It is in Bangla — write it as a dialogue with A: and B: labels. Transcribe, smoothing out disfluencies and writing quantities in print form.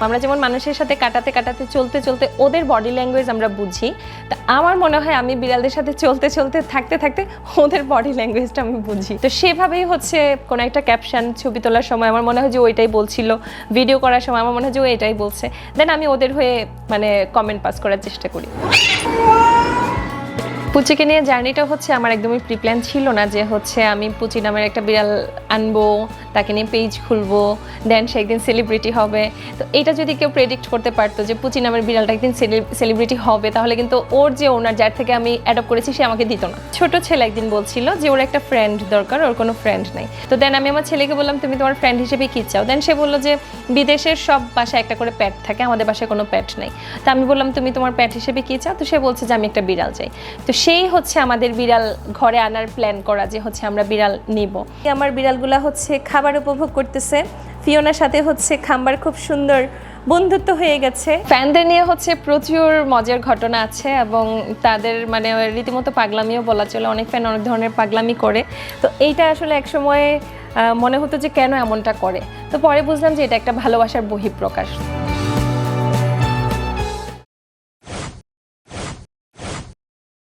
A: আমরা যেমন মানুষের সাথে কাটাতে কাটাতে চলতে চলতে ওদের বডি ল্যাঙ্গুয়েজ আমরা বুঝি, তা আমার মনে হয় আমি বিড়ালদের সাথে চলতে চলতে থাকতে থাকতে ওদের বডি ল্যাঙ্গুয়েজটা আমি বুঝি। তো সেভাবেই হচ্ছে কোনো একটা ক্যাপশন ছবি তোলার সময় আমার মনে হয় যে ওইটাই বলছিল, ভিডিও করার সময় আমার মনে হয় যে ও এটাই বলছে, দেন আমি ওদের হয়ে মানে কমেন্ট পাস করার চেষ্টা করি। পুচিকে নিয়ে জার্নিটা হচ্ছে আমার একদমই প্রিপ্ল্যান ছিল না যে হচ্ছে আমি পুচি নামের একটা বিড়াল আনবো, তাকে নিয়ে পেজ খুলবো, দেন সে একদিন সেলিব্রিটি হবে। তো এটা যদি কেউ প্রেডিক্ট করতে পারতো যে পুচি নামের বিড়ালটা একদিন সেলিব্রিটি হবে, তাহলে কিন্তু ওর যে ওনার যার থেকে আমি অ্যাডপ্ট করেছি সে আমাকে দিত না। ছোট ছেলে একদিন বলছিল যে ওর একটা ফ্রেন্ড দরকার, ওর কোনো ফ্রেন্ড নাই। তো দেন আমি আমার ছেলেকে বললাম তুমি তোমার ফ্রেন্ড হিসেবে কী চাও? দেন সে বললো যে বিদেশের সব বাসায় একটা করে প্যাট থাকে, আমাদের বাসায় কোনো প্যাট নাই। তো আমি বললাম তুমি তোমার প্যাট হিসেবে কী চাও? তো সে বলছে যে আমি একটা বিড়াল চাই। তো সেই হচ্ছে আমাদের বিড়াল ঘরে আনার প্ল্যান করা যে হচ্ছে আমরা বিড়াল নিব। আমার বিড়ালগুলা হচ্ছে খাবার উপভোগ করতেছে, ফিওনার সাথে হচ্ছে খাম্বার খুব সুন্দর বন্ধুত্ব হয়ে গেছে। ফ্যানদের নিয়ে হচ্ছে প্রচুর মজার ঘটনা আছে এবং তাদের মানে রীতিমতো পাগলামিও বলা চলে, অনেক ফ্যান অনেক ধরনের পাগলামি করে। তো এইটা আসলে একসময় মনে হতো যে কেন এমনটা করে, তো পরে বুঝলাম যে এটা একটা ভালোবাসার বহিঃপ্রকাশ।